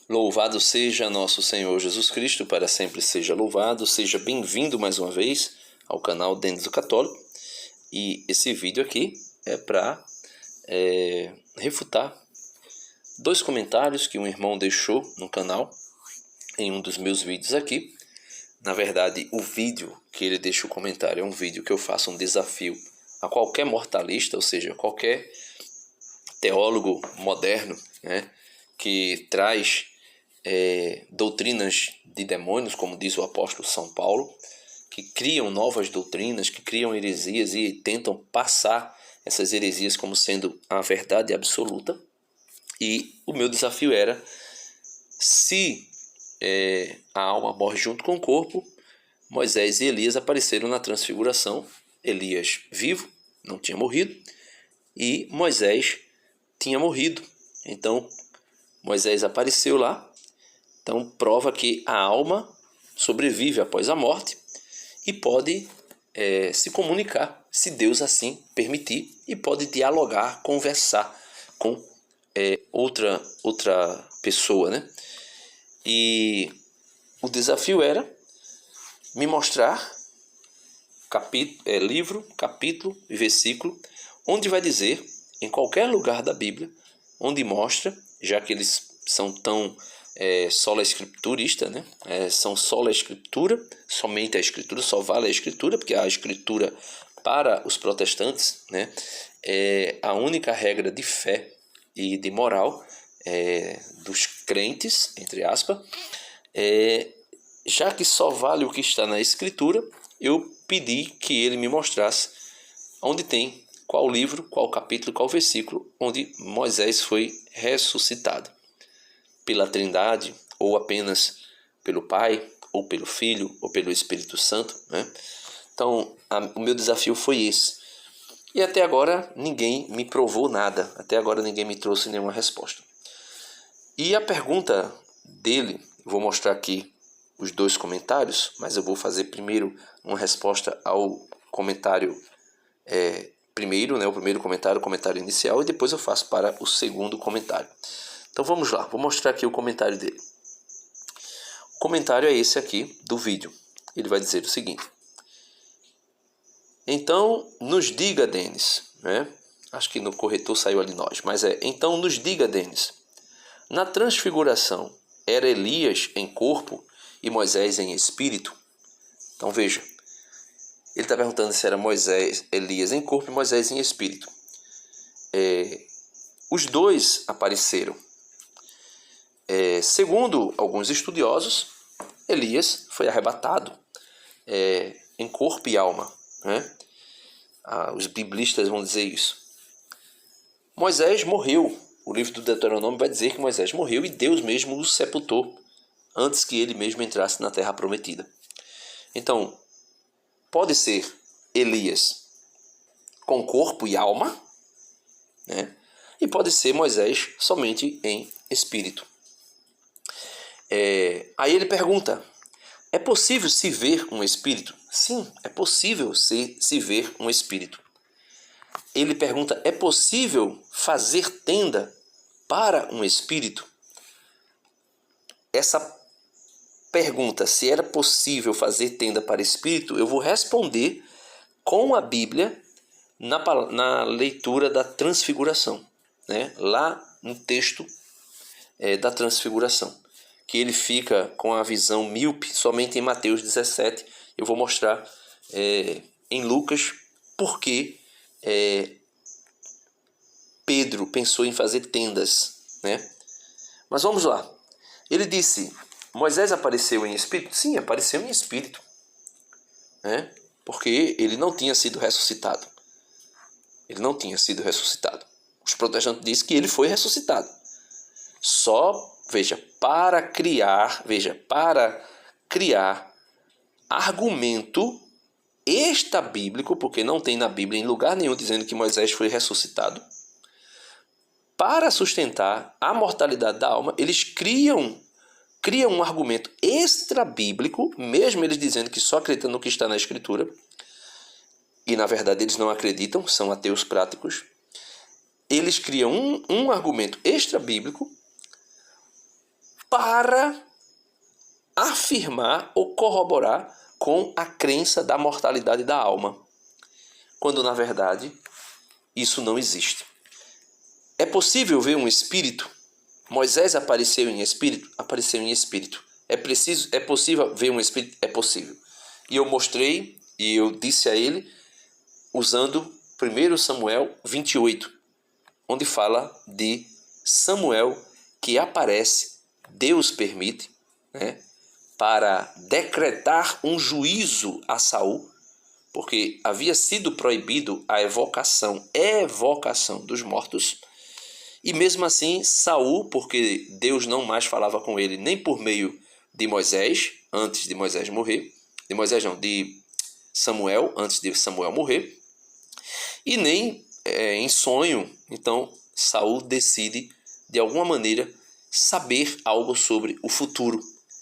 Louvado seja nosso Senhor Jesus Cristo, para sempre seja louvado. Seja bem-vindo mais uma vez ao canal Denis do Católico. E esse vídeo aqui é para refutar dois comentários que um irmão deixou no canal em um dos meus vídeos aqui. Na verdade, o vídeo que ele deixa o comentário é um vídeo que eu faço um desafio a qualquer mortalista, ou seja, qualquer teólogo moderno, né, que traz doutrinas de demônios, como diz o apóstolo São Paulo, que criam novas doutrinas, que criam heresias e tentam passar essas heresias como sendo a verdade absoluta. E o meu desafio era, se a alma morre junto com o corpo, Moisés e Elias apareceram na transfiguração. Elias vivo, não tinha morrido, e Moisés tinha morrido. Então Moisés apareceu lá. Então prova que a alma sobrevive após a morte e pode se comunicar, se Deus assim permitir, e pode dialogar, conversar com outra pessoa, né? E o desafio era me mostrar livro, capítulo e versículo onde vai dizer, em qualquer lugar da Bíblia, onde mostra, já que eles são tão sola escriturista, né? São sola escritura, somente a escritura, só vale a escritura, porque a escritura para os protestantes, né, é a única regra de fé e de moral dos crentes, entre aspas. Já que só vale o que está na escritura, eu pedi que ele me mostrasse onde tem, qual livro, qual capítulo, qual versículo, onde Moisés foi ressuscitado pela Trindade, ou apenas pelo Pai, ou pelo Filho, ou pelo Espírito Santo, né? Então, o meu desafio foi esse. E até agora ninguém me provou nada, até agora ninguém me trouxe nenhuma resposta. E a pergunta dele, vou mostrar aqui os dois comentários, mas eu vou fazer primeiro uma resposta ao comentário primeiro, né, o primeiro comentário, o comentário inicial, e depois eu faço para o segundo comentário. Então vamos lá, vou mostrar aqui o comentário dele. O comentário é esse aqui do vídeo. Ele vai dizer o seguinte: então nos diga, Denis, né? Acho que no corretor saiu ali nós, mas então nos diga, Denis, na transfiguração era Elias em corpo e Moisés em espírito? Então veja, ele está perguntando se era Elias em corpo e Moisés em espírito. Os dois apareceram. Segundo alguns estudiosos, Elias foi arrebatado em corpo e alma, né? Os biblistas vão dizer isso. Moisés morreu. O livro do Deuteronômio vai dizer que Moisés morreu e Deus mesmo o sepultou antes que ele mesmo entrasse na terra prometida. Então, pode ser Elias com corpo e alma, né? E pode ser Moisés somente em espírito. Aí ele pergunta: é possível se ver um espírito? Sim, é possível se ver um espírito. Ele pergunta: é possível fazer tenda para um espírito? Essa pergunta, se era possível fazer tenda para espírito, eu vou responder com a Bíblia na leitura da transfiguração, né? Lá no texto da transfiguração, que ele fica com a visão míope somente em Mateus 17. Eu vou mostrar em Lucas porque Pedro pensou em fazer tendas, né? Mas vamos lá. Ele disse: Moisés apareceu em espírito? Sim, apareceu em espírito, né? Porque ele não tinha sido ressuscitado. Ele não tinha sido ressuscitado. Os protestantes dizem que ele foi ressuscitado. Só, para criar argumento extra-bíblico, porque não tem na Bíblia em lugar nenhum dizendo que Moisés foi ressuscitado, para sustentar a mortalidade da alma, eles criam um argumento extra-bíblico, mesmo eles dizendo que só acreditam no que está na Escritura, e na verdade eles não acreditam, são ateus práticos. Eles criam um argumento extra-bíblico para afirmar ou corroborar com a crença da mortalidade da alma, quando na verdade isso não existe. É possível ver um espírito? Moisés apareceu em espírito? Apareceu em espírito. É possível ver um espírito? É possível. E eu mostrei, e eu disse a ele, usando 1 Samuel 28, onde fala de Samuel que aparece, Deus permite, né, para decretar um juízo a Saul, porque havia sido proibido a evocação dos mortos. E mesmo assim, Saul, porque Deus não mais falava com ele nem por meio de Moisés, antes de Moisés morrer, de Samuel, antes de Samuel morrer, e nem em sonho. Então, Saul decide, de alguma maneira, saber algo sobre o futuro.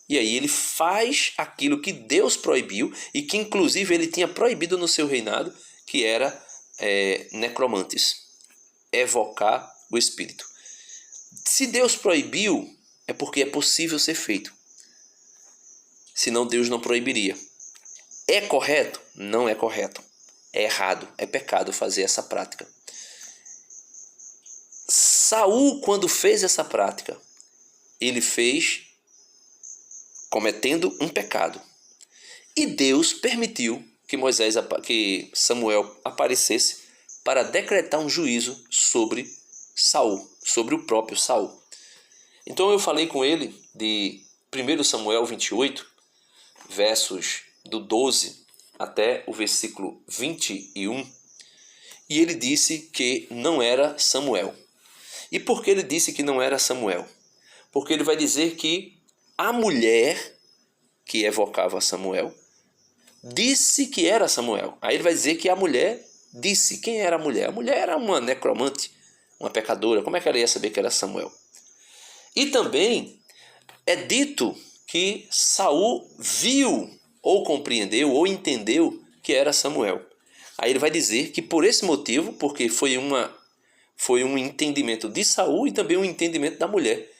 E aí ele faz aquilo que Deus proibiu e que inclusive ele tinha proibido no seu reinado, que era necromantes, evocar o espírito. Se Deus proibiu, é porque é possível ser feito. Senão Deus não proibiria. É correto? Não é correto. É errado, é pecado fazer essa prática. Saul, quando fez essa prática, ele fez cometendo um pecado. E Deus permitiu que Samuel aparecesse para decretar um juízo sobre Saul, sobre o próprio Saul. Então eu falei com ele de 1 Samuel 28, versos do 12 até o versículo 21, e ele disse que não era Samuel. E por que ele disse que não era Samuel? Porque ele vai dizer que a mulher que evocava Samuel disse que era Samuel. Aí ele vai dizer que a mulher disse. Quem era a mulher? A mulher era uma necromante, uma pecadora. Como é que ela ia saber que era Samuel? E também é dito que Saul viu, ou compreendeu, ou entendeu que era Samuel. Aí ele vai dizer que por esse motivo, porque foi um entendimento de Saul e também um entendimento da mulher,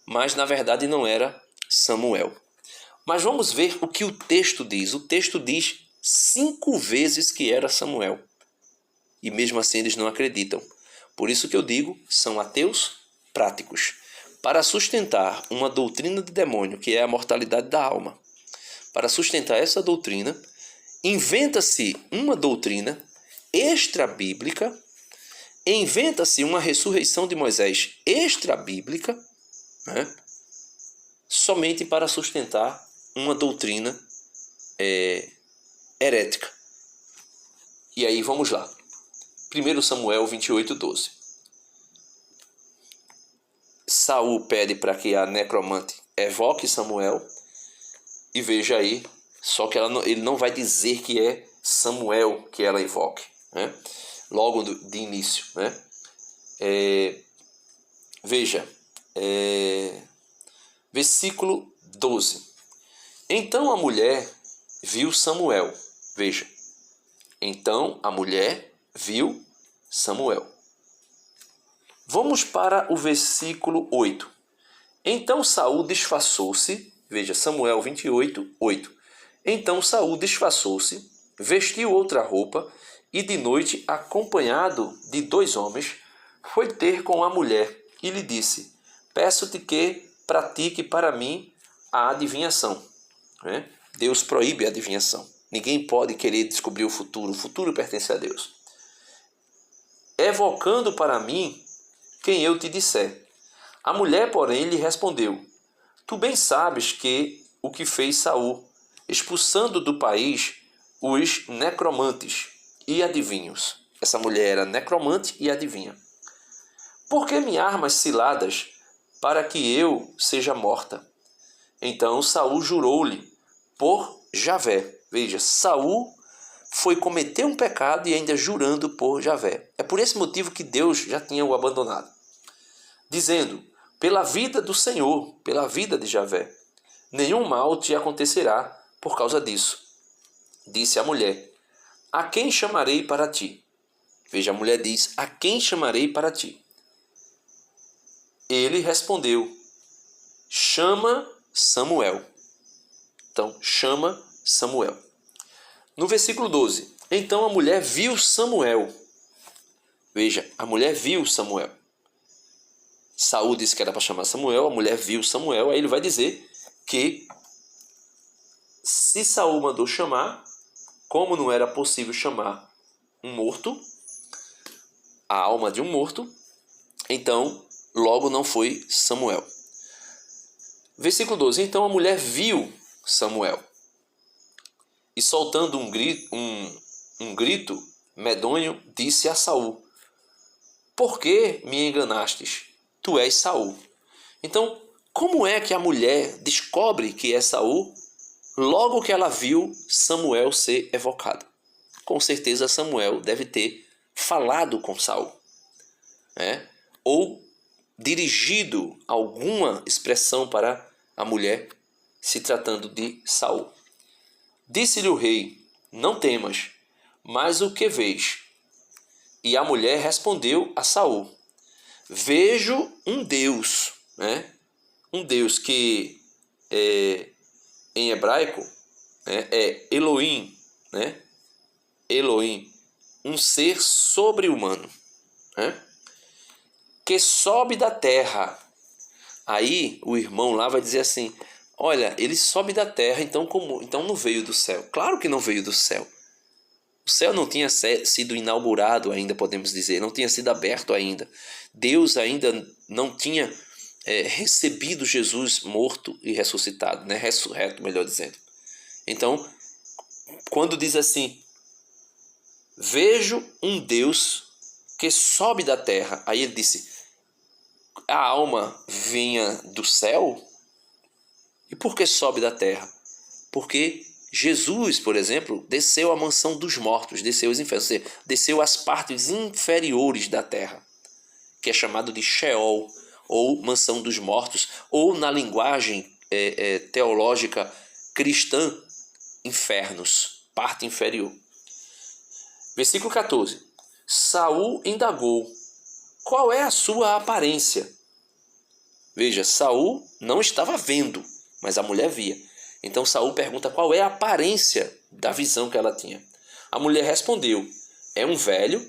mas na verdade não era Samuel. Mas vamos ver o que o texto diz. O texto diz 5 vezes que era Samuel. E mesmo assim eles não acreditam. Por isso que eu digo, são ateus práticos. Para sustentar uma doutrina de demônio, que é a mortalidade da alma, para sustentar essa doutrina, inventa-se uma doutrina extra-bíblica, inventa-se uma ressurreição de Moisés extra-bíblica, né, somente para sustentar uma doutrina herética. E aí vamos lá. 1 Samuel 28, 12. Saul pede para que a necromante evoque Samuel. E veja aí, só que ele não vai dizer que é Samuel que ela evoque, né? Logo de início, né? Veja, versículo 12. Então a mulher viu Samuel. Veja, então a mulher viu Samuel. Vamos para o versículo 8. Então Saul disfarçou-se. Veja, Samuel 28, 8. Então Saul disfarçou-se, vestiu outra roupa e de noite, acompanhado de 2 homens, foi ter com a mulher e lhe disse: peço-te que pratique para mim a adivinhação. Né? Deus proíbe a adivinhação. Ninguém pode querer descobrir o futuro pertence a Deus. Evocando para mim quem eu te disser. A mulher, porém, lhe respondeu: tu bem sabes o que fez Saul, expulsando do país os necromantes e adivinhos. Essa mulher era necromante e adivinha. Por que me armas ciladas para que eu seja morta? Então Saul jurou-lhe por Javé. Veja, Saul foi cometer um pecado e ainda jurando por Javé. É por esse motivo que Deus já tinha o abandonado. Dizendo: pela vida do Senhor, pela vida de Javé, nenhum mal te acontecerá por causa disso. Disse a mulher: a quem chamarei para ti? Veja, a mulher diz: a quem chamarei para ti? Ele respondeu: chama Samuel. Então, chama Samuel. No versículo 12, então a mulher viu Samuel. Veja, a mulher viu Samuel. Saul disse que era para chamar Samuel, a mulher viu Samuel, aí ele vai dizer que se Saul mandou chamar, como não era possível chamar um morto, a alma de um morto, então logo não foi Samuel. Versículo 12, então a mulher viu Samuel e soltando um grito medonho, disse a Saul: por que me enganastes? Tu és Saul. Então, como é que a mulher descobre que é Saul logo que ela viu Samuel ser evocado? Com certeza Samuel deve ter falado com Saul, né? Ou dirigido alguma expressão para a mulher, se tratando de Saul. Disse-lhe o rei: não temas, mas o que vês? E a mulher respondeu a Saul: vejo um Deus, né? Um Deus que em hebraico é Elohim, né? Elohim, um ser sobre-humano, né? Que sobe da terra. Aí o irmão lá vai dizer assim: olha, ele sobe da terra, então não veio do céu. Claro que não veio do céu. O céu não tinha sido inaugurado ainda, podemos dizer, não tinha sido aberto ainda. Deus ainda não tinha recebido Jesus morto e ressuscitado, né? Ressurreto, melhor dizendo. Então, quando diz assim, vejo um Deus que sobe da terra, aí ele disse, a alma vinha do céu? E por que sobe da terra? Porque Jesus, por exemplo, desceu à mansão dos mortos, desceu aos infernos, desceu às partes inferiores da terra, que é chamado de Sheol, ou mansão dos mortos, ou na linguagem teológica cristã, infernos, parte inferior. Versículo 14. Saul indagou: qual é a sua aparência? Veja, Saul não estava vendo, mas a mulher via. Então Saul pergunta qual é a aparência da visão que ela tinha. A mulher respondeu: é um velho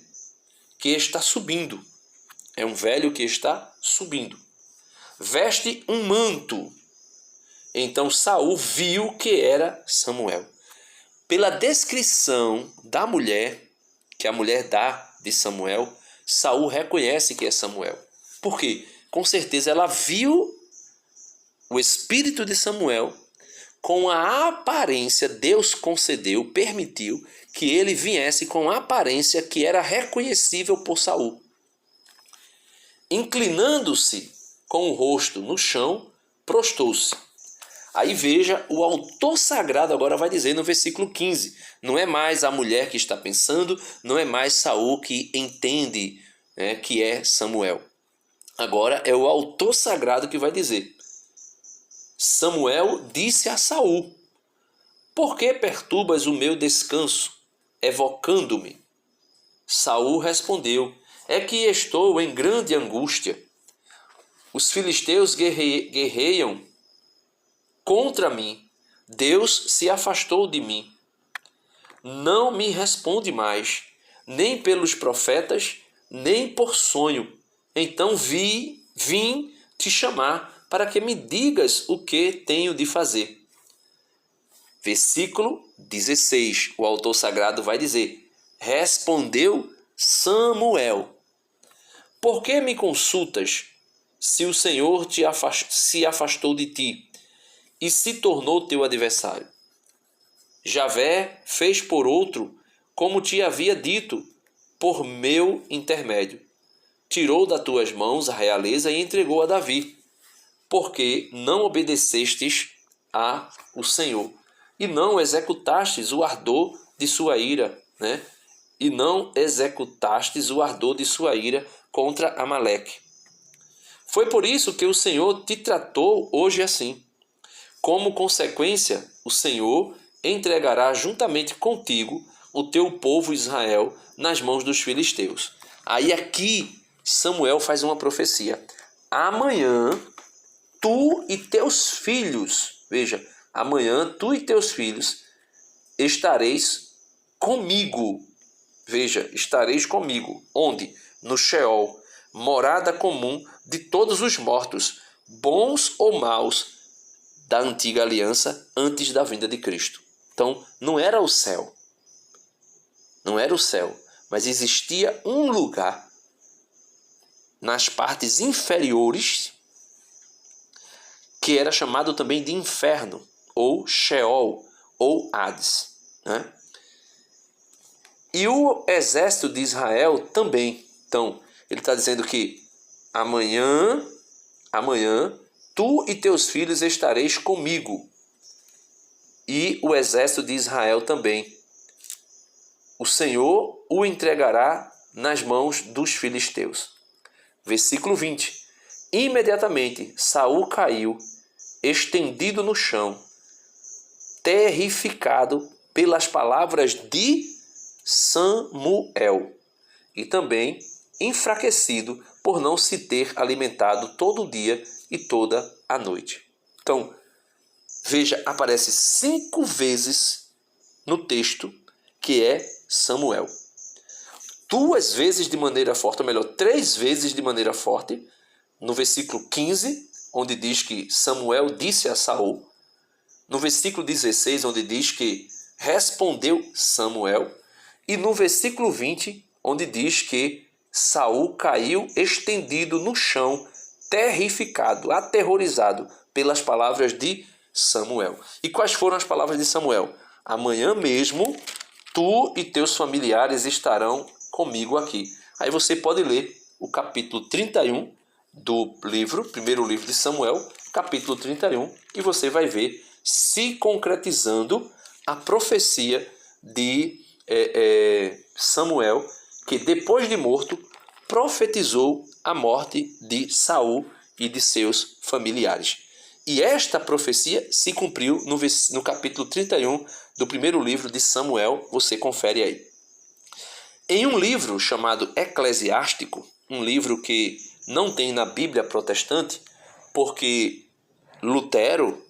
que está subindo. É um velho que está subindo. Veste um manto. Então Saul viu que era Samuel. Pela descrição da mulher, que a mulher dá de Samuel, Saul reconhece que é Samuel. Por quê? Com certeza ela viu o espírito de Samuel com a aparência, Deus concedeu, permitiu que ele viesse com a aparência que era reconhecível por Saul. Inclinando-se com o rosto no chão, prostou-se. Aí veja, o autor sagrado agora vai dizer no versículo 15, não é mais a mulher que está pensando, não é mais Saul que entende que é Samuel. Agora é o autor sagrado que vai dizer. Samuel disse a Saul: por que perturbas o meu descanso, evocando-me? Saul respondeu: é que estou em grande angústia. Os filisteus guerreiam contra mim. Deus se afastou de mim. Não me responde mais, nem pelos profetas, nem por sonho. Então vim te chamar para que me digas o que tenho de fazer. Versículo 16, o autor sagrado vai dizer: respondeu Samuel: por que me consultas, se o Senhor se afastou de ti e se tornou teu adversário? Javé fez por outro, como te havia dito, por meu intermédio. Tirou das tuas mãos a realeza e entregou a Davi, porque não obedecestes ao Senhor, e não executastes o ardor de sua ira, né? E não executastes o ardor de sua ira contra Amaleque. Foi por isso que o Senhor te tratou hoje assim. Como consequência, o Senhor entregará juntamente contigo o teu povo Israel nas mãos dos filisteus. Aí aqui Samuel faz uma profecia. Amanhã tu e teus filhos, veja, amanhã tu e teus filhos estareis comigo. Veja, estareis comigo. Onde? No Sheol, morada comum de todos os mortos, bons ou maus, da antiga aliança antes da vinda de Cristo. Então, não era o céu. Não era o céu, mas existia um lugar nas partes inferiores que era chamado também de inferno, ou Sheol, ou Hades, né? E o exército de Israel também. Então, ele está dizendo que amanhã, tu e teus filhos estareis comigo. E o exército de Israel também. O Senhor o entregará nas mãos dos filisteus. Versículo 20. Imediatamente Saul caiu, estendido no chão, terrificado pelas palavras de Samuel, e também enfraquecido por não se ter alimentado todo o dia e toda a noite. Então, veja, aparece 5 vezes no texto que é Samuel. 2 vezes de maneira forte, ou melhor, 3 vezes de maneira forte, no versículo 15, onde diz que Samuel disse a Saul, no versículo 16, onde diz que respondeu Samuel, e no versículo 20, onde diz que Saul caiu estendido no chão, terrificado, aterrorizado pelas palavras de Samuel. E quais foram as palavras de Samuel? Amanhã mesmo, tu e teus familiares estarão comigo aqui. Aí você pode ler o capítulo 31 do livro, primeiro livro de Samuel, capítulo 31, e você vai ver se concretizando a profecia de Samuel, que depois de morto, profetizou a morte de Saul e de seus familiares. E esta profecia se cumpriu no capítulo 31 do primeiro livro de Samuel, você confere aí. Em um livro chamado Eclesiástico, um livro que não tem na Bíblia protestante, porque Lutero,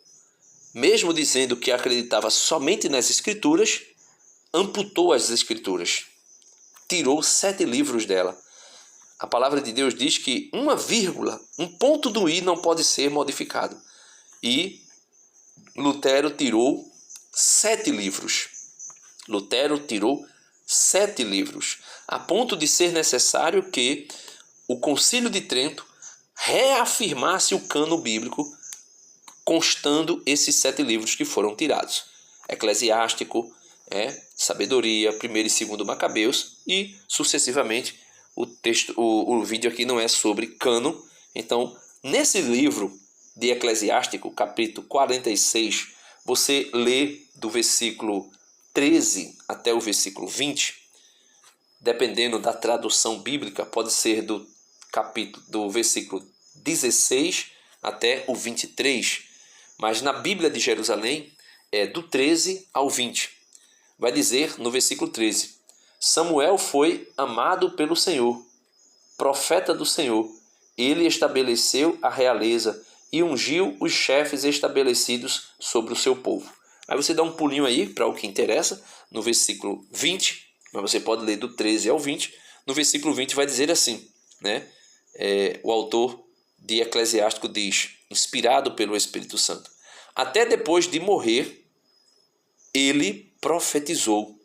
mesmo dizendo que acreditava somente nas Escrituras, amputou as Escrituras, tirou 7 livros dela. A palavra de Deus diz que uma vírgula, um ponto do i não pode ser modificado. E Lutero tirou 7 livros. Lutero tirou 7 livros, a ponto de ser necessário que o Concílio de Trento reafirmasse o cânon bíblico, constando esses 7 livros que foram tirados. Eclesiástico, Sabedoria, 1º e 2º Macabeus, e sucessivamente. O vídeo aqui não é sobre cânon. Então, nesse livro de Eclesiástico, capítulo 46, você lê do versículo 13 até o versículo 20, dependendo da tradução bíblica, pode ser do versículo 16 até o 23, mas na Bíblia de Jerusalém é do 13 ao 20. Vai dizer no versículo 13: Samuel foi amado pelo Senhor, profeta do Senhor. Ele estabeleceu a realeza e ungiu os chefes estabelecidos sobre o seu povo. Aí você dá um pulinho aí para o que interessa, no versículo 20, mas você pode ler do 13 ao 20. No versículo 20 vai dizer assim, né? O autor de Eclesiástico diz, inspirado pelo Espírito Santo: até depois de morrer, ele profetizou,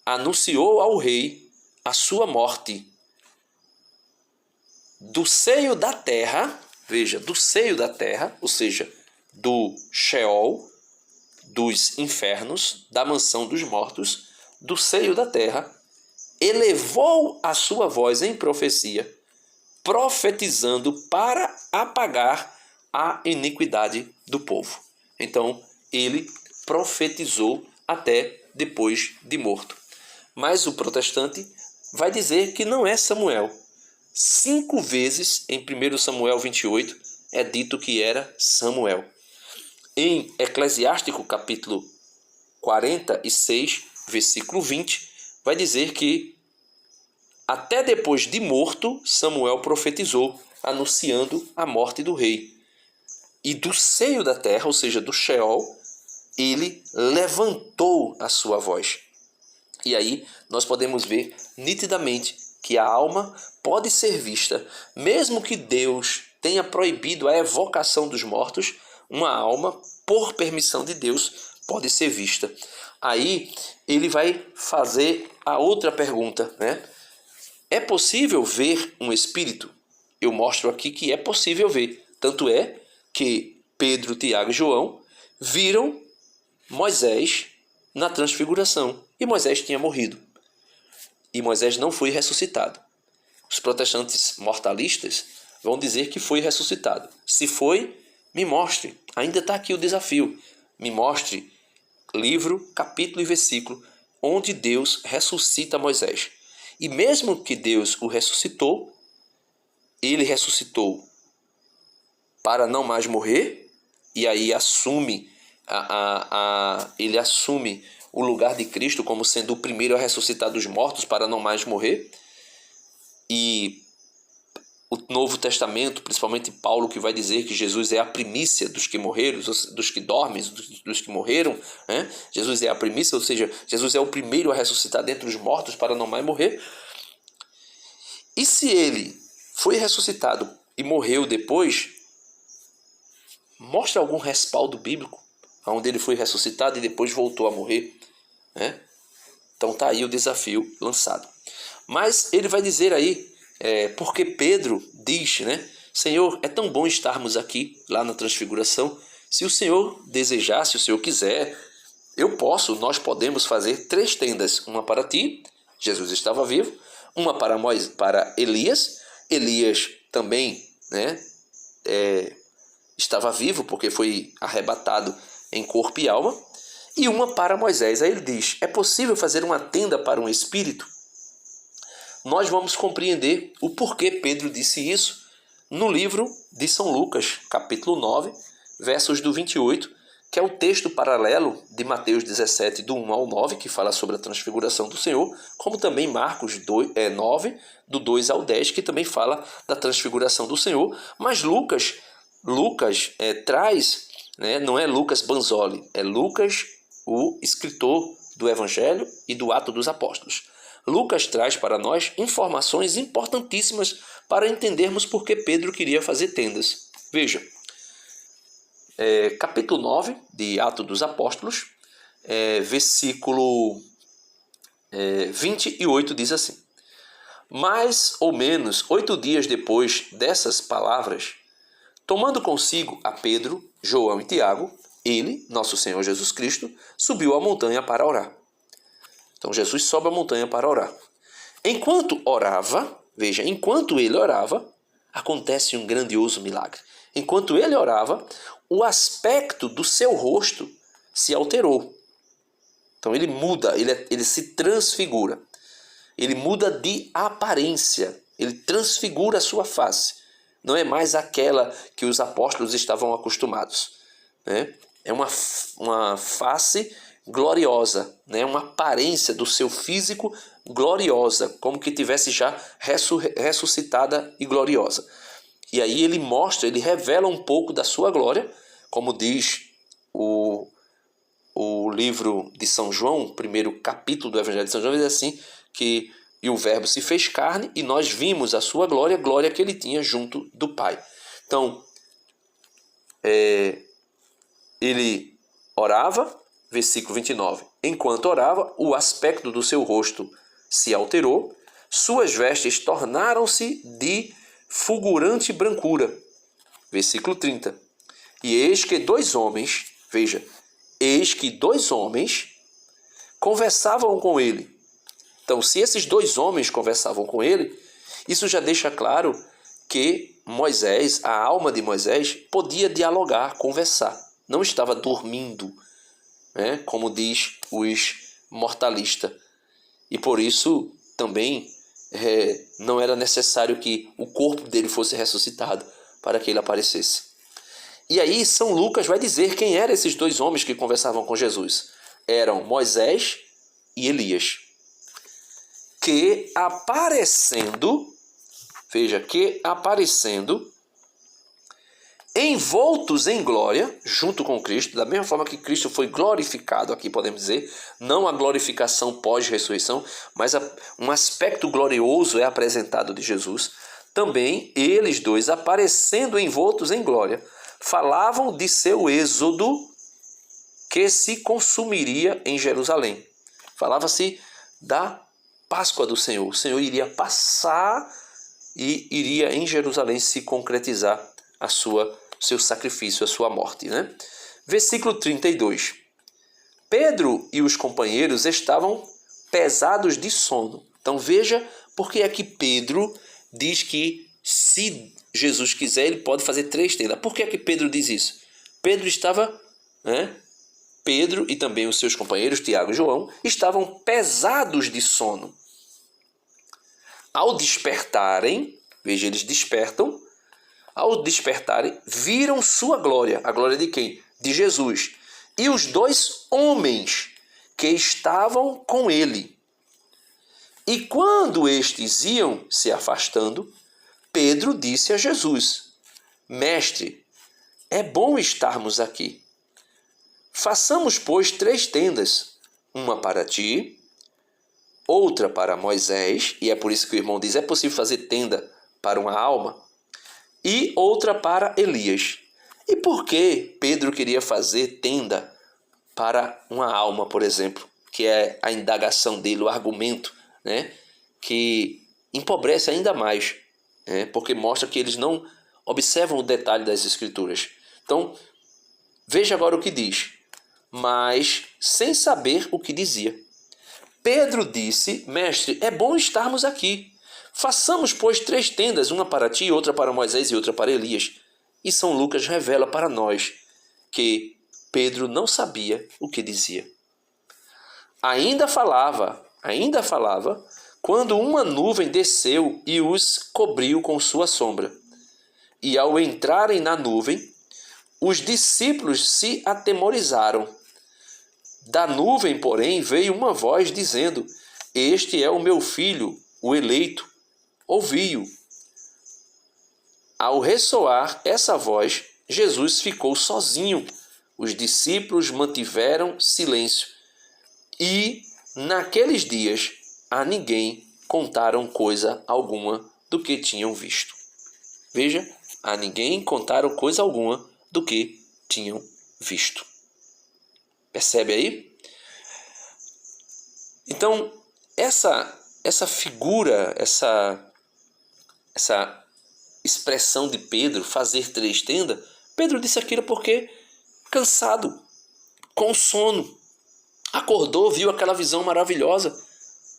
anunciou ao rei a sua morte. Do seio da terra, veja, do seio da terra, ou seja, do Sheol, dos infernos, da mansão dos mortos, do seio da terra, elevou a sua voz em profecia, profetizando para apagar a iniquidade do povo. Então, ele profetizou até depois de morto. Mas o protestante vai dizer que não é Samuel. 5 vezes em 1 Samuel 28 é dito que era Samuel. Em Eclesiástico, capítulo 46, versículo 20, vai dizer que até depois de morto, Samuel profetizou, anunciando a morte do rei. E do seio da terra, ou seja, do Sheol, ele levantou a sua voz. E aí nós podemos ver nitidamente que a alma pode ser vista, mesmo que Deus tenha proibido a evocação dos mortos, uma alma, por permissão de Deus, pode ser vista. Aí ele vai fazer a outra pergunta, né? É possível ver um espírito? Eu mostro aqui que é possível ver. Tanto é que Pedro, Tiago e João viram Moisés na transfiguração. E Moisés tinha morrido. E Moisés não foi ressuscitado. Os protestantes mortalistas vão dizer que foi ressuscitado. Se foi, me mostre. Ainda está aqui o desafio. Me mostre livro, capítulo e versículo onde Deus ressuscita Moisés. E mesmo que Deus o ressuscitou, ele ressuscitou para não mais morrer, e aí ele assume o lugar de Cristo como sendo o primeiro a ressuscitar dos mortos para não mais morrer. E o Novo Testamento, principalmente Paulo, que vai dizer que Jesus é a primícia dos que morreram, dos que dormem, dos que morreram, né? Jesus é a primícia, ou seja, Jesus é o primeiro a ressuscitar dentre os mortos para não mais morrer. E se ele foi ressuscitado e morreu depois, mostra algum respaldo bíblico onde ele foi ressuscitado e depois voltou a morrer, né? Então está aí o desafio lançado. Mas ele vai dizer aí, porque Pedro diz, né? Senhor, é tão bom estarmos aqui, lá na transfiguração. Se o Senhor desejar, se o Senhor quiser, nós podemos fazer 3 tendas. Uma para ti, Jesus estava vivo. Uma para Elias. Elias também, né? Estava vivo porque foi arrebatado em corpo e alma. E uma para Moisés. Aí ele diz, é possível fazer uma tenda para um espírito? Nós vamos compreender o porquê Pedro disse isso no livro de São Lucas, capítulo 9, versos do 28, que é o texto paralelo de Mateus 17, do 1 ao 9, que fala sobre a transfiguração do Senhor, como também Marcos 9, do 2 ao 10, que também fala da transfiguração do Senhor. Mas Lucas traz, né, não é Lucas Banzoli, é Lucas, o escritor do Evangelho e do Ato dos Apóstolos. Lucas traz para nós informações importantíssimas para entendermos por que Pedro queria fazer tendas. Veja, capítulo 9 de Atos dos Apóstolos, versículo 28 diz assim: mais ou menos 8 dias depois dessas palavras, tomando consigo a Pedro, João e Tiago, ele, nosso Senhor Jesus Cristo, subiu a montanha para orar. Então Jesus sobe a montanha para orar. Enquanto ele orava, acontece um grandioso milagre. Enquanto ele orava, o aspecto do seu rosto se alterou. Então ele muda, ele se transfigura. Ele muda de aparência, ele transfigura a sua face. Não é mais aquela que os apóstolos estavam acostumados, né? É uma face gloriosa, né? Uma aparência do seu físico gloriosa, como que tivesse já ressuscitada e gloriosa. E aí ele revela um pouco da sua glória, como diz o livro de São João, o primeiro capítulo do Evangelho de São João, diz assim, que e o Verbo se fez carne e nós vimos a sua glória, a glória que ele tinha junto do Pai. Então, ele orava, versículo 29, enquanto orava, o aspecto do seu rosto se alterou, suas vestes tornaram-se de fulgurante brancura. Versículo 30. E eis que 2 homens, veja, eis que 2 homens conversavam com ele. Então, se esses 2 homens conversavam com ele, isso já deixa claro que Moisés, a alma de Moisés, podia dialogar, conversar. Não estava dormindo, né, como diz os mortalistas. E por isso também não era necessário que o corpo dele fosse ressuscitado para que ele aparecesse. E aí São Lucas vai dizer quem eram esses 2 homens que conversavam com Jesus. Eram Moisés e Elias. Que aparecendo, envoltos em glória, junto com Cristo, da mesma forma que Cristo foi glorificado aqui, podemos dizer, não a glorificação pós-ressurreição, mas um aspecto glorioso é apresentado de Jesus. Também eles dois, aparecendo envoltos em glória, falavam de seu êxodo que se consumiria em Jerusalém. Falava-se da Páscoa do Senhor. O Senhor iria passar e iria em Jerusalém se concretizar seu sacrifício, a sua morte, né? Versículo 32. Pedro e os companheiros estavam pesados de sono. Então veja por que é que Pedro diz que se Jesus quiser, ele pode fazer 3 tendas. Por que é que Pedro diz isso? Pedro estava, Pedro e também os seus companheiros, Tiago e João, estavam pesados de sono. Ao despertarem, veja, eles despertam, ao despertarem, viram sua glória. A glória de quem? De Jesus. E os 2 homens que estavam com ele. E quando estes iam se afastando, Pedro disse a Jesus: Mestre, é bom estarmos aqui. Façamos, pois, 3 tendas, uma para ti, outra para Moisés, e é por isso que o irmão diz, é possível fazer tenda para uma alma, e outra para Elias. E por que Pedro queria fazer tenda para uma alma, por exemplo, que é a indagação dele, o argumento, que empobrece ainda mais, porque mostra que eles não observam o detalhe das Escrituras. Então, veja agora o que diz. Mas sem saber o que dizia. Pedro disse: Mestre, é bom estarmos aqui. Façamos, pois, 3 tendas, uma para ti, outra para Moisés e outra para Elias. E São Lucas revela para nós que Pedro não sabia o que dizia. Ainda falava, quando uma nuvem desceu e os cobriu com sua sombra. E ao entrarem na nuvem, os discípulos se atemorizaram. Da nuvem, porém, veio uma voz dizendo: Este é o meu filho, o eleito, ouvi-o. Ao ressoar essa voz, Jesus ficou sozinho. Os discípulos mantiveram silêncio. E, naqueles dias, a ninguém contaram coisa alguma do que tinham visto. Veja, a ninguém contaram coisa alguma do que tinham visto. Percebe aí? Então, essa figura, essa expressão de Pedro, fazer 3 tendas, Pedro disse aquilo porque, cansado, com sono, acordou, viu aquela visão maravilhosa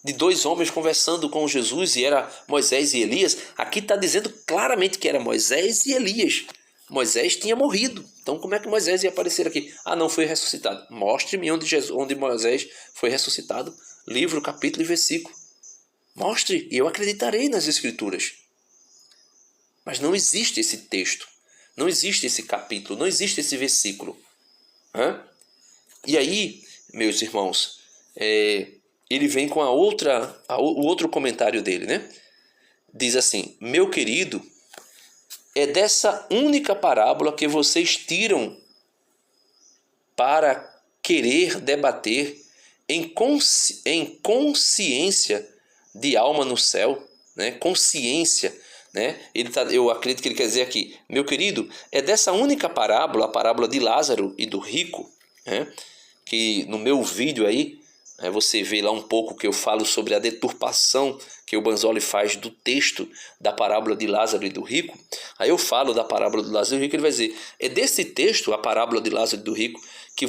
de 2 homens conversando com Jesus, e era Moisés e Elias. Aqui está dizendo claramente que era Moisés e Elias. Moisés tinha morrido. Então como é que Moisés ia aparecer aqui? Ah, não, foi ressuscitado. Mostre-me onde Moisés foi ressuscitado. Livro, capítulo e versículo. Mostre, e eu acreditarei nas Escrituras. Mas não existe esse texto. Não existe esse capítulo. Não existe esse versículo. E aí, meus irmãos, ele vem com o outro comentário dele, Diz assim: Meu querido, é dessa única parábola que vocês tiram para querer debater em consciência de alma no céu, consciência, eu acredito que ele quer dizer aqui: meu querido, é dessa única parábola, a parábola de Lázaro e do rico, que no meu vídeo aí, você vê lá um pouco que eu falo sobre a deturpação que o Banzoli faz do texto da parábola de Lázaro e do rico. Aí eu falo da parábola do Lázaro e do rico, ele vai dizer: é desse texto, a parábola de Lázaro e do rico, que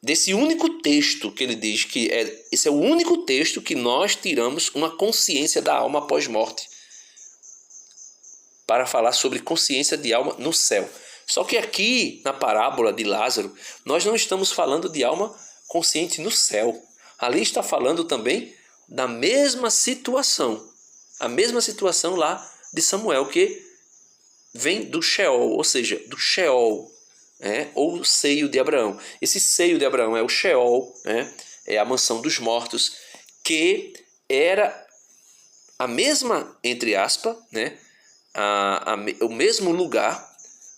desse único texto que ele diz que esse é o único texto que nós tiramos uma consciência da alma após morte, para falar sobre consciência de alma no céu. Só que aqui, na parábola de Lázaro, nós não estamos falando de alma consciente no céu. Ali está falando também da mesma situação. A mesma situação lá de Samuel, que vem do Sheol, ou seja, do Sheol, ou seio de Abraão. Esse seio de Abraão é o Sheol, é a mansão dos mortos, que era a mesma, entre aspas, o mesmo lugar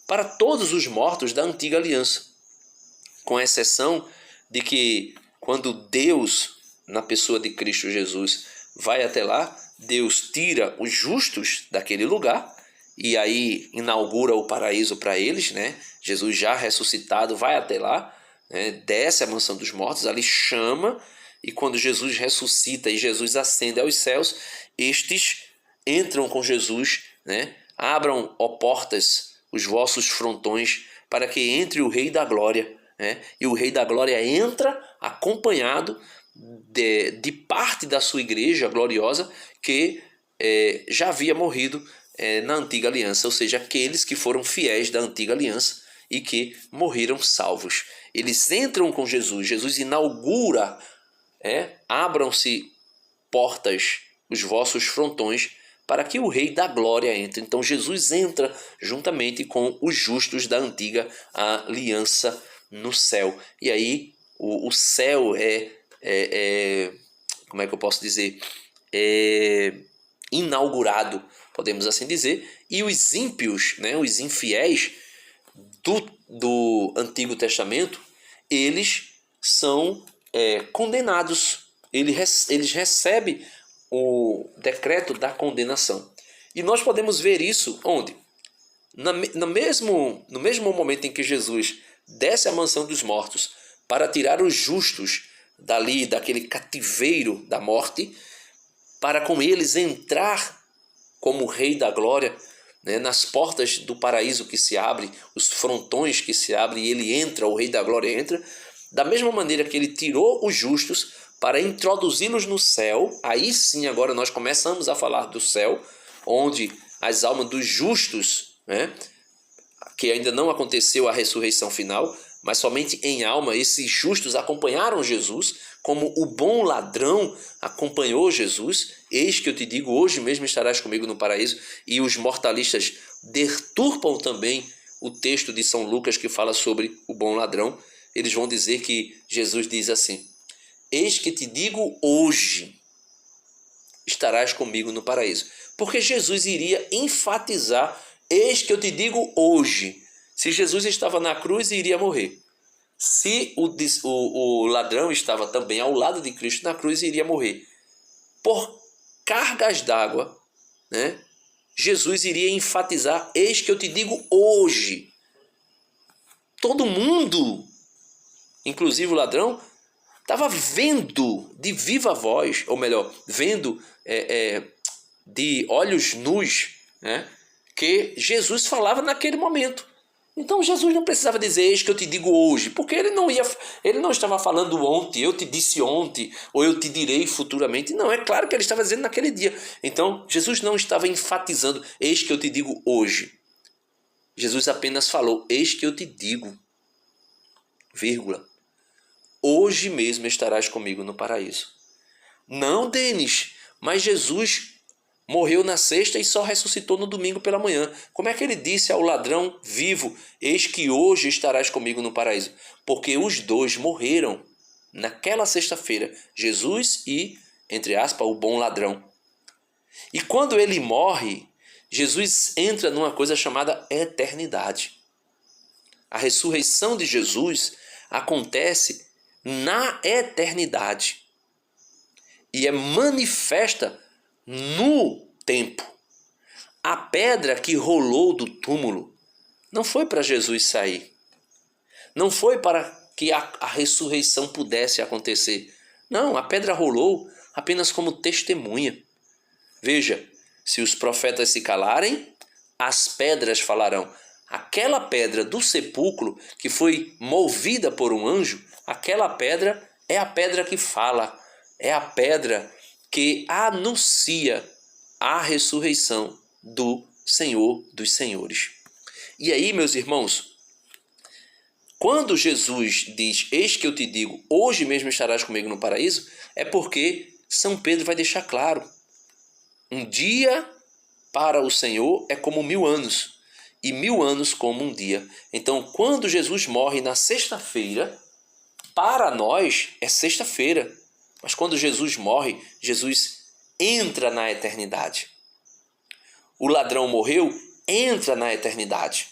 para todos os mortos da antiga aliança, com exceção de que quando Deus, na pessoa de Cristo Jesus, vai até lá, Deus tira os justos daquele lugar e aí inaugura o paraíso para eles, né? Jesus já ressuscitado vai até lá, né? Desce à mansão dos mortos, ali chama, e quando Jesus ressuscita e Jesus ascende aos céus, estes entram com Jesus, né? Abram, ó portas, os vossos frontões, para que entre o Rei da Glória, né? E o Rei da Glória entra acompanhado de parte da sua igreja gloriosa que já havia morrido na antiga aliança, ou seja, aqueles que foram fiéis da antiga aliança e que morreram salvos. Eles entram com Jesus, Jesus inaugura, abram-se portas, os vossos frontões, para que o Rei da Glória entre. Então Jesus entra juntamente com os justos da antiga aliança no céu. E aí o céu como é que eu posso dizer? Inaugurado, podemos assim dizer, e os ímpios, né, os infiéis do Antigo Testamento, eles são condenados, eles recebem o decreto da condenação. E nós podemos ver isso onde? No mesmo momento em que Jesus desce à mansão dos mortos para tirar os justos dali, daquele cativeiro da morte, para com eles entrar como Rei da Glória, né, nas portas do paraíso que se abrem, os frontões que se abrem, e ele entra, o Rei da Glória entra, da mesma maneira que ele tirou os justos para introduzi-los no céu. Aí sim, agora nós começamos a falar do céu, onde as almas dos justos, né, que ainda não aconteceu a ressurreição final, mas somente em alma, esses justos acompanharam Jesus, como o bom ladrão acompanhou Jesus. Eis que eu te digo, hoje mesmo estarás comigo no paraíso. E os mortalistas deturpam também o texto de São Lucas que fala sobre o bom ladrão. Eles vão dizer que Jesus diz assim: eis que te digo, hoje estarás comigo no paraíso. Porque Jesus iria enfatizar: eis que eu te digo hoje. Se Jesus estava na cruz, iria morrer. Se o ladrão estava também ao lado de Cristo na cruz, iria morrer. Por cargas d'água, né, Jesus iria enfatizar: eis que eu te digo hoje. Todo mundo, inclusive o ladrão, estava vendo de viva voz, ou melhor, vendo de olhos nus, né, que Jesus falava naquele momento. Então Jesus não precisava dizer: eis que eu te digo hoje, porque ele não estava falando ontem, eu te disse ontem, ou eu te direi futuramente. Não, é claro que ele estava dizendo naquele dia. Então Jesus não estava enfatizando: eis que eu te digo hoje. Jesus apenas falou: eis que eu te digo, vírgula, hoje mesmo estarás comigo no paraíso. Não, Denis, mas Jesus morreu na sexta e só ressuscitou no domingo pela manhã. Como é que ele disse ao ladrão vivo: eis que hoje estarás comigo no paraíso? Porque os dois morreram naquela sexta-feira, Jesus e, entre aspas, o bom ladrão. E quando ele morre, Jesus entra numa coisa chamada eternidade. A ressurreição de Jesus acontece na eternidade e é manifesta no tempo. A pedra que rolou do túmulo não foi para Jesus sair. Não foi para que a ressurreição pudesse acontecer. Não, a pedra rolou apenas como testemunha. Veja, se os profetas se calarem, as pedras falarão. Aquela pedra do sepulcro que foi movida por um anjo, aquela pedra é a pedra que fala, é a pedra que anuncia a ressurreição do Senhor dos Senhores. E aí, meus irmãos, quando Jesus diz: eis que eu te digo, hoje mesmo estarás comigo no paraíso, é porque São Pedro vai deixar claro: um dia para o Senhor é como 1000 anos, e 1000 anos como um dia. Então, quando Jesus morre na sexta-feira, para nós é sexta-feira. Mas quando Jesus morre, Jesus entra na eternidade. O ladrão morreu, entra na eternidade.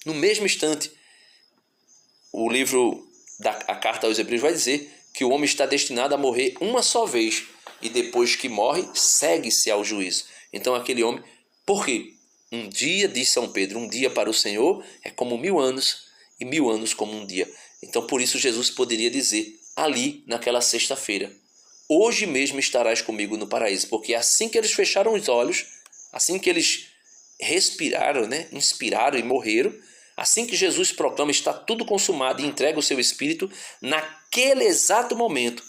No mesmo instante, o livro a carta aos Hebreus vai dizer que o homem está destinado a morrer uma só vez e depois que morre, segue-se ao juízo. Então aquele homem, por quê? Um dia, diz São Pedro, um dia para o Senhor é como 1000 anos e 1000 anos como um dia. Então por isso Jesus poderia dizer ali naquela sexta-feira: hoje mesmo estarás comigo no paraíso, porque assim que eles fecharam os olhos, assim que eles respiraram, inspiraram e morreram, assim que Jesus proclama está tudo consumado e entrega o seu espírito, naquele exato momento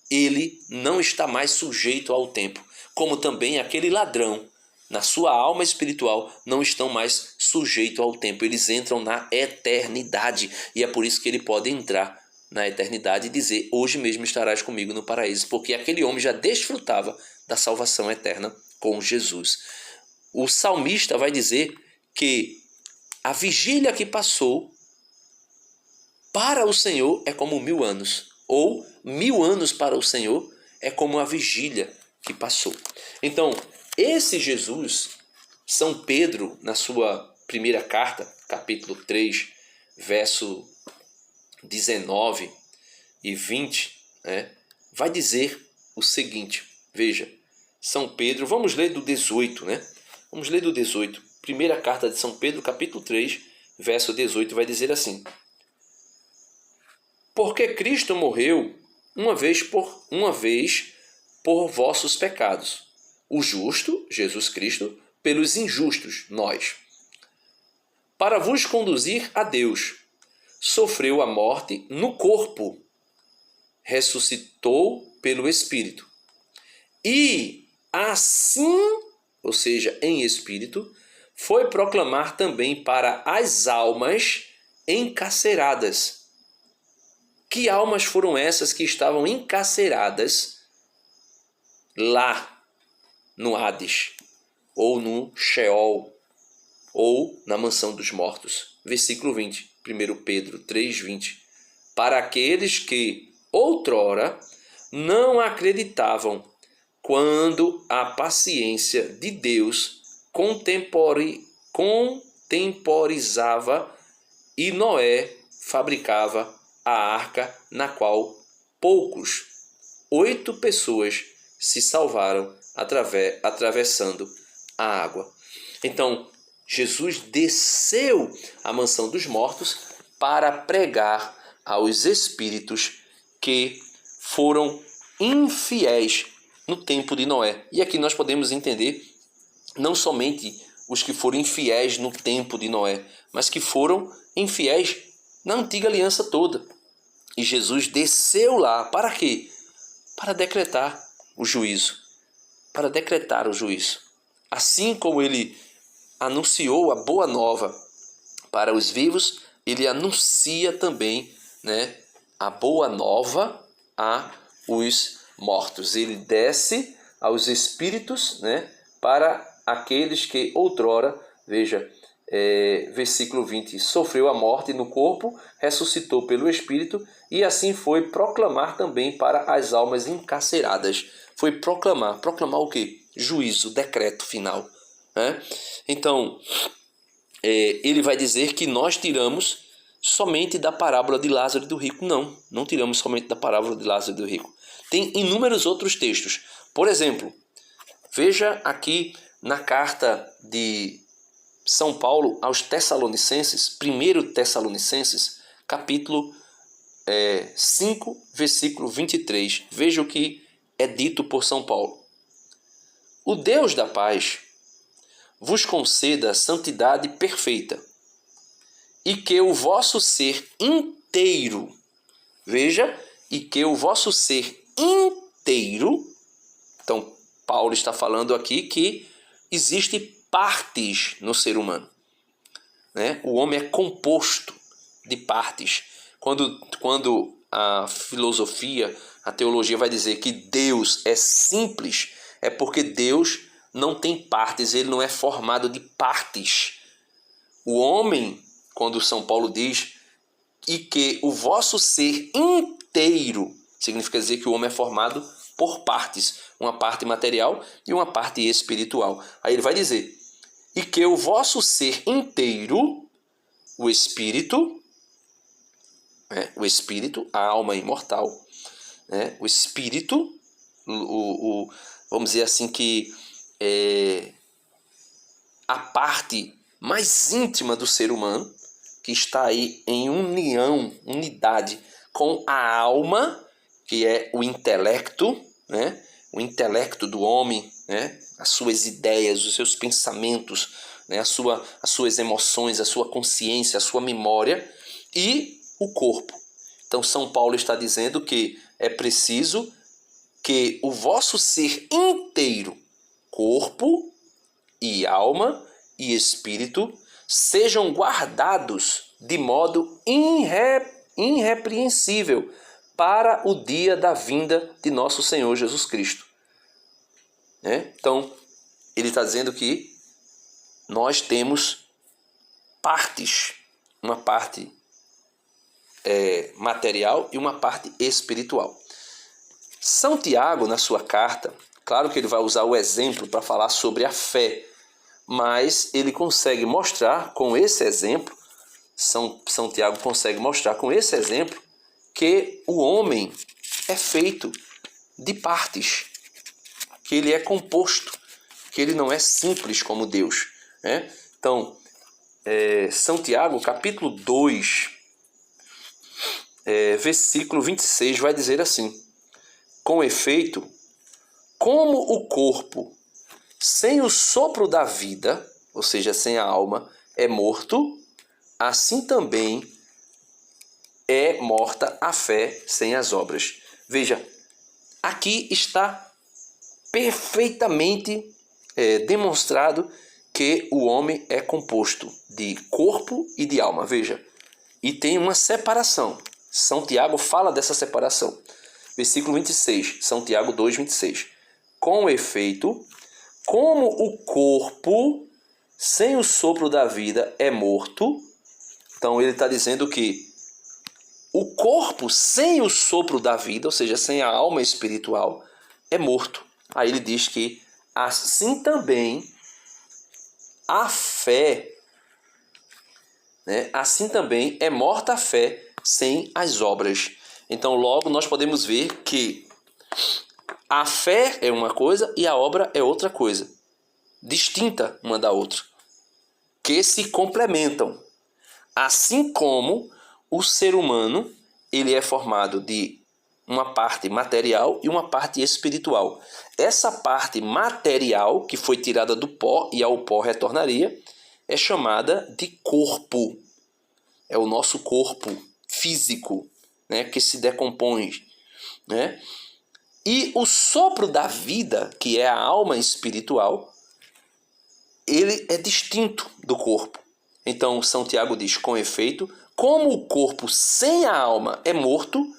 ele não está mais sujeito ao tempo, como também aquele ladrão na sua alma espiritual não estão mais sujeitos ao tempo, eles entram na eternidade, e é por isso que ele pode entrar na eternidade e dizer: hoje mesmo estarás comigo no paraíso, porque aquele homem já desfrutava da salvação eterna com Jesus. O salmista vai dizer que a vigília que passou para o Senhor é como 1000 anos, ou 1000 anos para o Senhor é como a vigília que passou. Então, esse Jesus, São Pedro, na sua primeira carta, capítulo 3, verso 19 e 20, vai dizer o seguinte, veja, São Pedro, vamos ler do 18, Vamos ler do 18. Primeira carta de São Pedro, capítulo 3, verso 18, vai dizer assim: porque Cristo morreu uma vez por vossos pecados, o justo, Jesus Cristo, pelos injustos, nós, para vos conduzir a Deus. Sofreu a morte no corpo, ressuscitou pelo Espírito. E assim, ou seja, em Espírito, foi proclamar também para as almas encarceradas. Que almas foram essas que estavam encarceradas lá no Hades, ou no Sheol, ou na mansão dos mortos? Versículo 20, 1 Pedro 3:20. Para aqueles que outrora não acreditavam, quando a paciência de Deus contemporizava e Noé fabricava a arca, na qual 8 pessoas se salvaram atravessando a água. Então, Jesus desceu à mansão dos mortos para pregar aos espíritos que foram infiéis no tempo de Noé. E aqui nós podemos entender não somente os que foram infiéis no tempo de Noé, mas que foram infiéis na antiga aliança toda. E Jesus desceu lá para quê? Para decretar o juízo. Para decretar o juízo. Assim como ele anunciou a boa nova para os vivos, ele anuncia também, a boa nova a os mortos. Ele desce aos espíritos, para aqueles que outrora, veja, versículo 20, sofreu a morte no corpo, ressuscitou pelo Espírito, e assim foi proclamar também para as almas encarceradas. Foi proclamar o quê? Juízo, decreto final. Então, ele vai dizer que nós tiramos somente da parábola de Lázaro e do rico. Não tiramos somente da parábola de Lázaro e do rico. Tem inúmeros outros textos. Por exemplo, veja aqui na carta de São Paulo aos Tessalonicenses, 1 Tessalonicenses, capítulo 5, versículo 23. Veja o que é dito por São Paulo. O Deus da paz vos conceda santidade perfeita, e que o vosso ser inteiro, veja, e que o vosso ser inteiro, então Paulo está falando aqui que existem partes no ser humano, O homem é composto de partes. Quando a filosofia, a teologia vai dizer que Deus é simples, é porque Deus não tem partes, ele não é formado de partes. O homem, quando São Paulo diz, e que o vosso ser inteiro, significa dizer que o homem é formado por partes, uma parte material e uma parte espiritual. Aí ele vai dizer, e que o vosso ser inteiro o espírito, a alma imortal, o espírito, vamos dizer assim que a parte mais íntima do ser humano, que está aí em unidade com a alma, que é o intelecto, o intelecto do homem, as suas ideias, os seus pensamentos, as suas emoções, a sua consciência, a sua memória, e o corpo. Então São Paulo está dizendo que é preciso que o vosso ser inteiro, corpo e alma e espírito, sejam guardados de modo irrepreensível para o dia da vinda de nosso Senhor Jesus Cristo. Então, ele está dizendo que nós temos partes, uma parte material e uma parte espiritual. São Tiago, na sua carta, claro que ele vai usar o exemplo para falar sobre a fé, mas ele consegue mostrar com esse exemplo, São Tiago consegue mostrar com esse exemplo que o homem é feito de partes, que ele é composto, que ele não é simples como Deus. Então, São Tiago, capítulo 2, versículo 26, vai dizer assim: com efeito, como o corpo sem o sopro da vida, ou seja, sem a alma, é morto, assim também é morta a fé sem as obras. Veja, aqui está perfeitamente demonstrado que o homem é composto de corpo e de alma. Veja, e tem uma separação. São Tiago fala dessa separação. Versículo 26, São Tiago 2, 26. Com efeito, como o corpo sem o sopro da vida é morto, então ele está dizendo que o corpo sem o sopro da vida, ou seja, sem a alma espiritual, é morto. Aí ele diz que assim também a fé, assim também é morta a fé sem as obras. Então logo nós podemos ver que a fé é uma coisa e a obra é outra coisa, distinta uma da outra, que se complementam. Assim como o ser humano, ele é formado de uma parte material e uma parte espiritual. Essa parte material, que foi tirada do pó e ao pó retornaria, é chamada de corpo. É o nosso corpo físico, que se decompõe. E o sopro da vida, que é a alma espiritual, ele é distinto do corpo. Então, São Tiago diz, com efeito, como o corpo sem a alma é morto,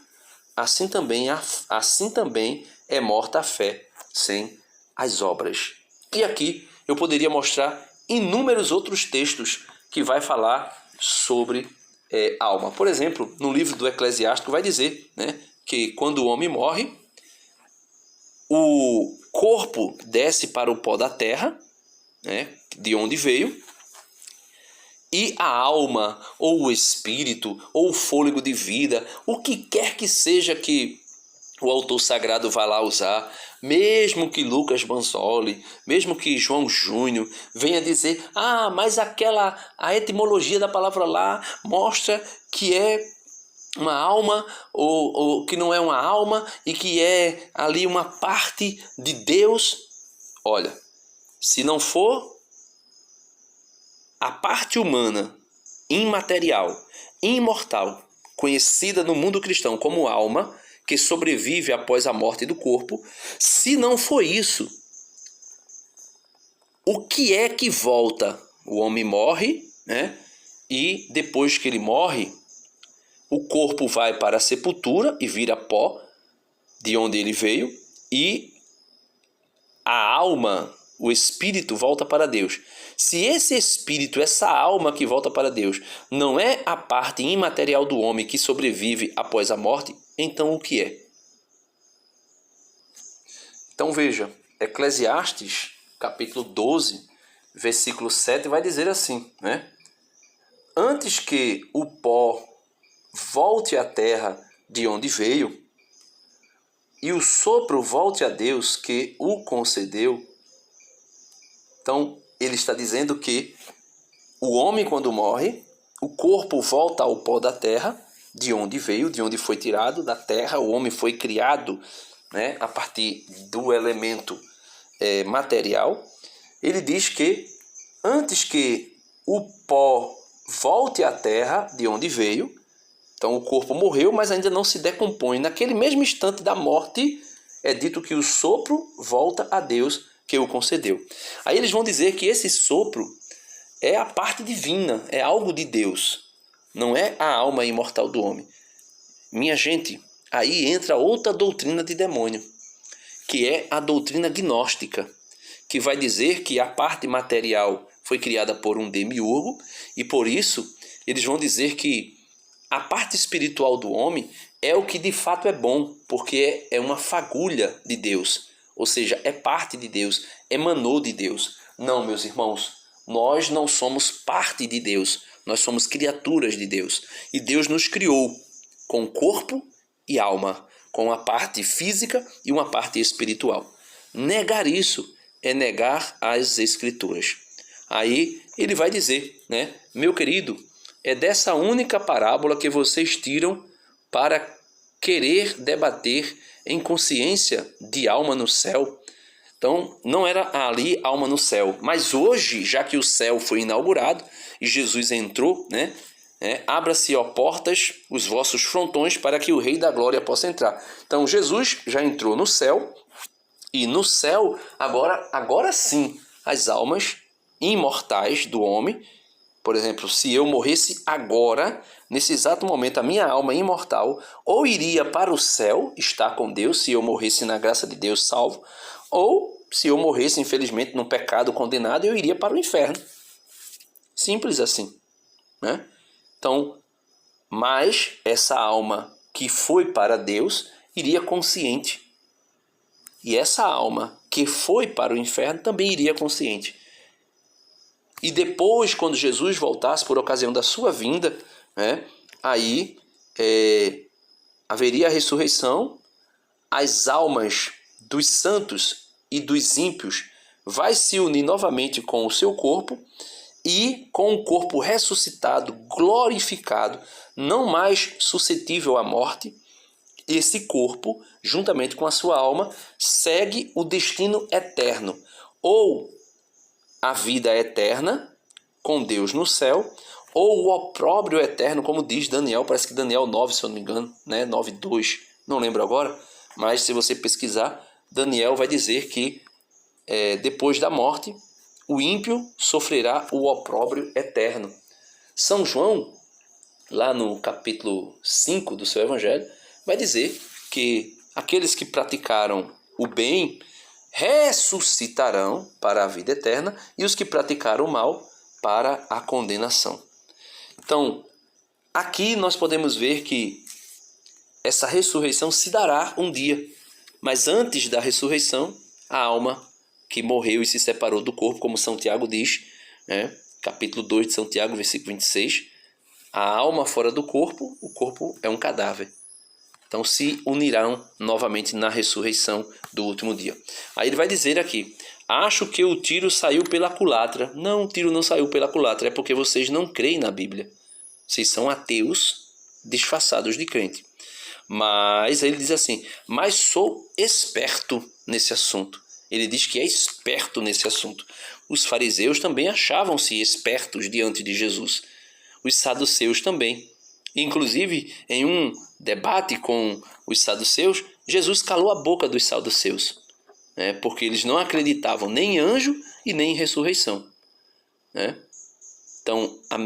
assim também é morta a fé sem as obras. E aqui eu poderia mostrar inúmeros outros textos que vai falar sobre alma. Por exemplo, no livro do Eclesiástico vai dizer que quando o homem morre, o corpo desce para o pó da terra, de onde veio, e a alma, ou o espírito, ou o fôlego de vida, o que quer que seja que o autor sagrado vai lá usar, mesmo que Lucas Banzoli, mesmo que João Júnior venha dizer, mas a etimologia da palavra lá mostra que é uma alma ou que não é uma alma e que é ali uma parte de Deus. Olha, se não for a parte humana, imaterial, imortal, conhecida no mundo cristão como alma, que sobrevive após a morte do corpo, se não for isso, o que é que volta? O homem morre, e depois que ele morre, o corpo vai para a sepultura e vira pó, de onde ele veio, e a alma, o espírito, volta para Deus. Se esse espírito, essa alma que volta para Deus, não é a parte imaterial do homem que sobrevive após a morte, então o que é? Então veja, Eclesiastes, capítulo 12, versículo 7, vai dizer assim, antes que o pó volte à terra de onde veio, e o sopro volte a Deus que o concedeu. Então, ele está dizendo que o homem, quando morre, o corpo volta ao pó da terra, de onde veio, de onde foi tirado, da terra. O homem foi criado, né, a partir do elemento material. Ele diz que antes que o pó volte à terra, de onde veio, então o corpo morreu, mas ainda não se decompõe. Naquele mesmo instante da morte, é dito que o sopro volta a Deus que o concedeu. Aí eles vão dizer que esse sopro é a parte divina, é algo de Deus, não é a alma imortal do homem. Minha gente, aí entra outra doutrina de demônio, que é a doutrina gnóstica, que vai dizer que a parte material foi criada por um demiurgo, e por isso eles vão dizer que a parte espiritual do homem é o que de fato é bom, porque é uma fagulha de Deus, ou seja, é parte de Deus, emanou de Deus. Não, meus irmãos, nós não somos parte de Deus, nós somos criaturas de Deus. E Deus nos criou com corpo e alma, com a parte física e uma parte espiritual. Negar isso é negar as Escrituras. Aí ele vai dizer, né, meu querido, é dessa única parábola que vocês tiram para querer debater em consciência de alma no céu. Então, não era ali alma no céu, mas hoje, já que o céu foi inaugurado e Jesus entrou, né, abra-se, ó portas, os vossos frontões, para que o Rei da Glória possa entrar. Então, Jesus já entrou no céu, e no céu, agora sim, as almas imortais do homem. Por exemplo, se eu morresse agora, nesse exato momento, a minha alma imortal ou iria para o céu, estar com Deus, se eu morresse na graça de Deus salvo, ou se eu morresse, infelizmente, num pecado condenado, eu iria para o inferno. Simples assim, né? Então, mas essa alma que foi para Deus iria consciente. E essa alma que foi para o inferno também iria consciente. E depois, quando Jesus voltasse por ocasião da sua vinda, né, aí haveria a ressurreição, as almas dos santos e dos ímpios vai se unir novamente com o seu corpo, e com o corpo ressuscitado, glorificado, não mais suscetível à morte, esse corpo, juntamente com a sua alma, segue o destino eterno, ou a vida eterna com Deus no céu, ou o opróbrio eterno, como diz Daniel, parece que Daniel 9, se eu não me engano, né? 9:2, não lembro agora, mas se você pesquisar, Daniel vai dizer que depois da morte, o ímpio sofrerá o opróbrio eterno. São João, lá no capítulo 5 do seu evangelho, vai dizer que aqueles que praticaram o bem ressuscitarão para a vida eterna, e os que praticaram o mal para a condenação. Então, aqui nós podemos ver que essa ressurreição se dará um dia, mas antes da ressurreição, a alma que morreu e se separou do corpo, como São Tiago diz, né? Capítulo 2 de São Tiago, versículo 26, a alma fora do corpo, o corpo é um cadáver. Então se unirão novamente na ressurreição do último dia. Aí ele vai dizer aqui, acho que o tiro saiu pela culatra. Não, o tiro não saiu pela culatra, é porque vocês não creem na Bíblia. Vocês são ateus disfarçados de crente. Mas ele diz assim, mas sou esperto nesse assunto. Ele diz que é esperto nesse assunto. Os fariseus também achavam-se espertos diante de Jesus. Os saduceus também. Inclusive, em um debate com os saduceus, Jesus calou a boca dos saduceus, né? Porque eles não acreditavam nem em anjo e nem em ressurreição, né? Então, a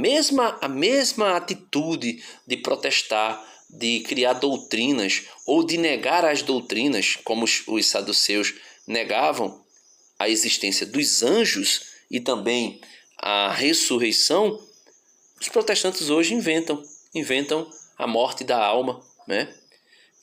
mesma atitude de protestar, de criar doutrinas ou de negar as doutrinas, como os saduceus negavam a existência dos anjos e também a ressurreição, os protestantes hoje inventam a morte da alma, né?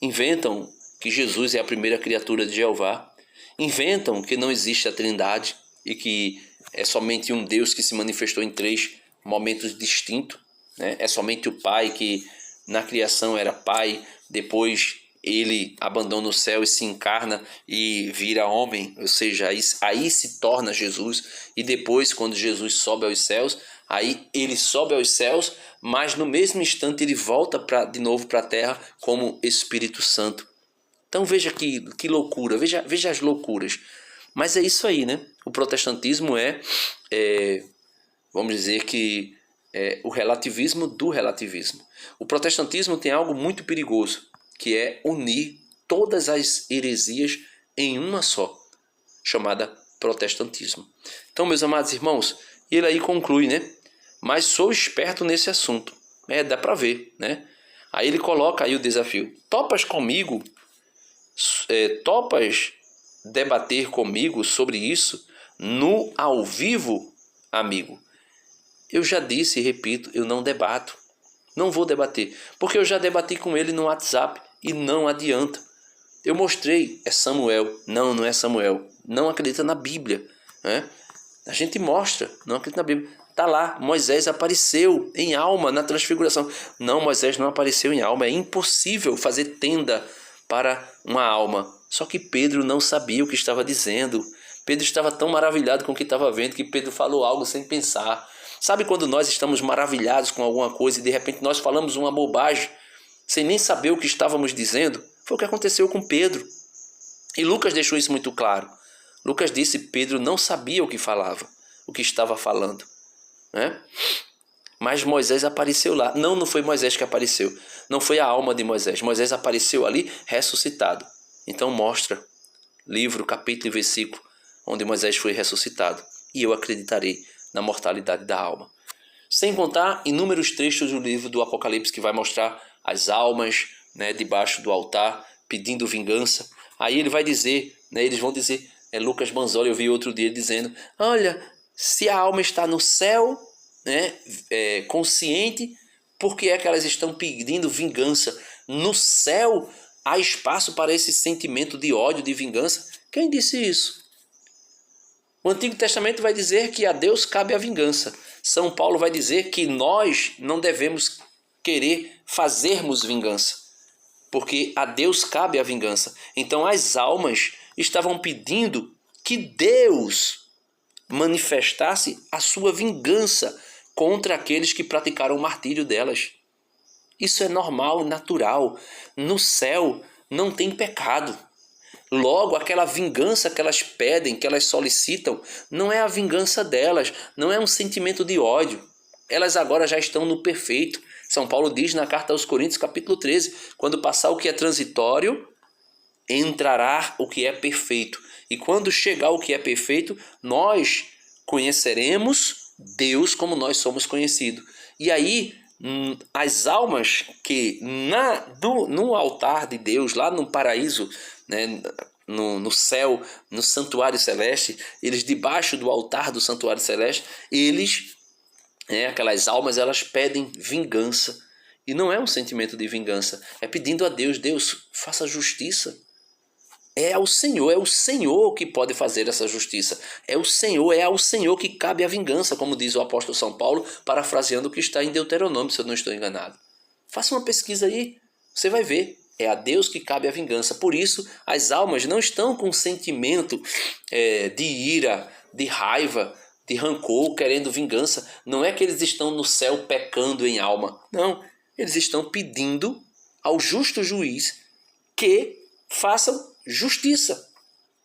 Inventam que Jesus é a primeira criatura de Jeová, inventam que não existe a Trindade e que é somente um Deus que se manifestou em 3 momentos distintos, né? É somente o Pai que na criação era Pai, depois ele abandona o céu e se encarna e vira homem, ou seja, aí se torna Jesus, e depois quando Jesus sobe aos céus, aí ele sobe aos céus, mas no mesmo instante ele volta de novo para a terra como Espírito Santo. Então veja que loucura, veja as loucuras. Mas é isso aí, né? O protestantismo vamos dizer que o relativismo do relativismo. O protestantismo tem algo muito perigoso, que é unir todas as heresias em uma só, chamada protestantismo. Então, meus amados irmãos, ele aí conclui, né? Mas sou esperto nesse assunto. Dá para ver, né? Aí ele coloca aí o desafio. Topas comigo? Topas debater comigo sobre isso no ao vivo, amigo? Eu já disse e repito, eu não debato. Não vou debater, porque eu já debati com ele no WhatsApp e não adianta. Eu mostrei, é Samuel. Não é Samuel. Não acredita na Bíblia, né? A gente mostra, não acredita na Bíblia. Está lá, Moisés apareceu em alma na transfiguração. Não, Moisés não apareceu em alma. É impossível fazer tenda para uma alma. Só que Pedro não sabia o que estava dizendo. Pedro estava tão maravilhado com o que estava vendo que Pedro falou algo sem pensar. Sabe quando nós estamos maravilhados com alguma coisa e de repente nós falamos uma bobagem sem nem saber o que estávamos dizendo? Foi o que aconteceu com Pedro. E Lucas deixou isso muito claro. Lucas disse que Pedro não sabia o que falava, o que estava falando, né? Mas Moisés apareceu lá. Não foi Moisés que apareceu. Não foi a alma de Moisés. Moisés apareceu ali ressuscitado. Então mostra livro, capítulo e versículo onde Moisés foi ressuscitado. E eu acreditarei na mortalidade da alma. Sem contar inúmeros trechos do livro do Apocalipse que vai mostrar as almas, né, debaixo do altar pedindo vingança. Aí ele vai dizer, né, eles vão dizer, Lucas Manzoli, eu vi outro dia dizendo, olha, se a alma está no céu, né, consciente, por que é que elas estão pedindo vingança? No céu há espaço para esse sentimento de ódio, de vingança? Quem disse isso? O Antigo Testamento vai dizer que a Deus cabe a vingança. São Paulo vai dizer que nós não devemos querer fazermos vingança, porque a Deus cabe a vingança. Então as almas estavam pedindo que Deus manifestasse a sua vingança contra aqueles que praticaram o martírio delas. Isso é normal, natural. No céu não tem pecado. Logo, aquela vingança que elas pedem, que elas solicitam, não é a vingança delas, não é um sentimento de ódio. Elas agora já estão no perfeito. São Paulo diz na carta aos Coríntios, capítulo 13, quando passar o que é transitório, entrará o que é perfeito. E quando chegar o que é perfeito, nós conheceremos Deus como nós somos conhecidos. E aí, as almas que no altar de Deus, lá no paraíso, né, no céu, no santuário celeste, eles debaixo do altar do santuário celeste, aquelas almas, elas pedem vingança. E não é um sentimento de vingança, é pedindo a Deus, Deus, faça justiça. É o Senhor que pode fazer essa justiça. É ao Senhor que cabe a vingança, como diz o apóstolo São Paulo, parafraseando o que está em Deuteronômio, se eu não estou enganado. Faça uma pesquisa aí, você vai ver. É a Deus que cabe a vingança. Por isso, as almas não estão com sentimento de ira, de raiva, de rancor, querendo vingança. Não é que eles estão no céu pecando em alma. Não, eles estão pedindo ao justo juiz que faça justiça.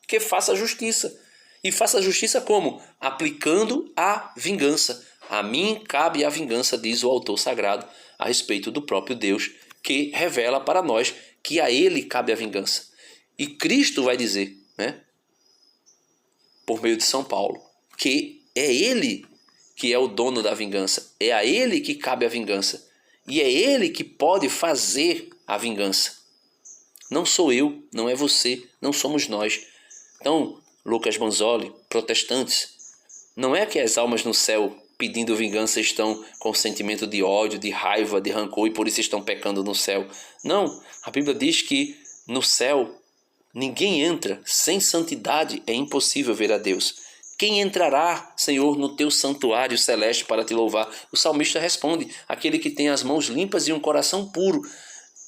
Que faça justiça. E faça justiça como? Aplicando a vingança. A mim cabe a vingança, diz o autor sagrado, a respeito do próprio Deus, que revela para nós que a ele cabe a vingança. E Cristo vai dizer, né, por meio de São Paulo, que é ele que é o dono da vingança. É a ele que cabe a vingança. E é ele que pode fazer a vingança. Não sou eu, não é você, não somos nós. Então, Lucas Manzoli, protestantes, não é que as almas no céu pedindo vingança estão com sentimento de ódio, de raiva, de rancor e por isso estão pecando no céu. Não, a Bíblia diz que no céu ninguém entra, sem santidade é impossível ver a Deus. Quem entrará, Senhor, no teu santuário celeste para te louvar? O salmista responde: aquele que tem as mãos limpas e um coração puro.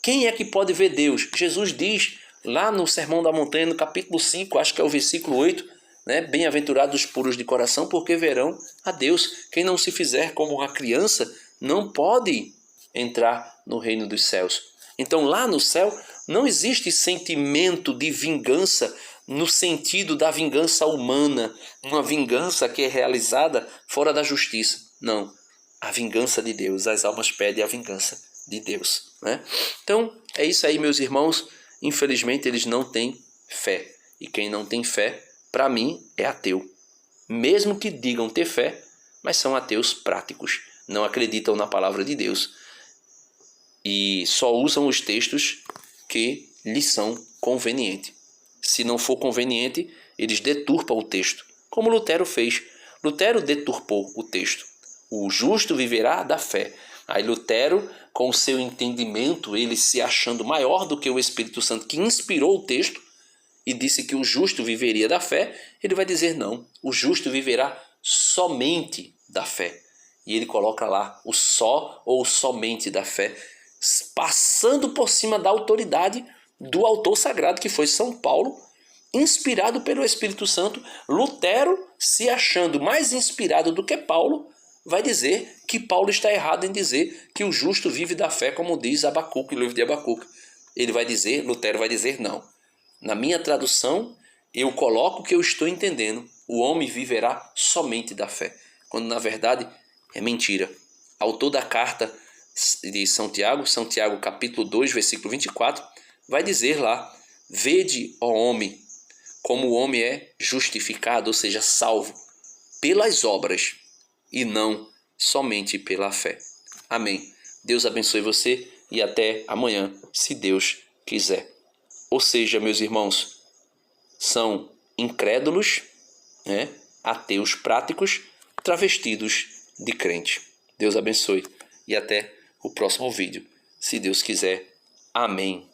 Quem é que pode ver Deus? Jesus diz lá no Sermão da Montanha, no capítulo 5, acho que é o versículo 8, né? Bem-aventurados os puros de coração, porque verão a Deus. Quem não se fizer como uma criança não pode entrar no reino dos céus. Então lá no céu não existe sentimento de vingança no sentido da vingança humana, uma vingança que é realizada fora da justiça. Não, a vingança de Deus, as almas pedem a vingança de Deus, né? Então é isso aí, meus irmãos. Infelizmente eles não têm fé, e quem não tem fé, para mim, é ateu. Mesmo que digam ter fé, mas são ateus práticos, não acreditam na palavra de Deus e só usam os textos que lhes são convenientes. Se não for conveniente, eles deturpam o texto, como Lutero fez. Lutero deturpou o texto. O justo viverá da fé. Aí Lutero, com o seu entendimento, ele se achando maior do que o Espírito Santo que inspirou o texto e disse que o justo viveria da fé, ele vai dizer não, o justo viverá somente da fé. E ele coloca lá o só ou somente da fé, passando por cima da autoridade do autor sagrado, que foi São Paulo, inspirado pelo Espírito Santo. Lutero, se achando mais inspirado do que Paulo, vai dizer que Paulo está errado em dizer que o justo vive da fé, como diz Abacuque, o livro de Abacuque. Lutero vai dizer não. Na minha tradução, eu coloco o que eu estou entendendo. O homem viverá somente da fé, quando na verdade é mentira. Autor da carta de São Tiago capítulo 2, versículo 24, vai dizer lá: vede, ó homem, como o homem é justificado, ou seja, salvo, pelas obras e não somente pela fé. Amém. Deus abençoe você e até amanhã, se Deus quiser. Ou seja, meus irmãos, são incrédulos, né, ateus práticos, travestidos de crente. Deus abençoe e até o próximo vídeo, se Deus quiser. Amém.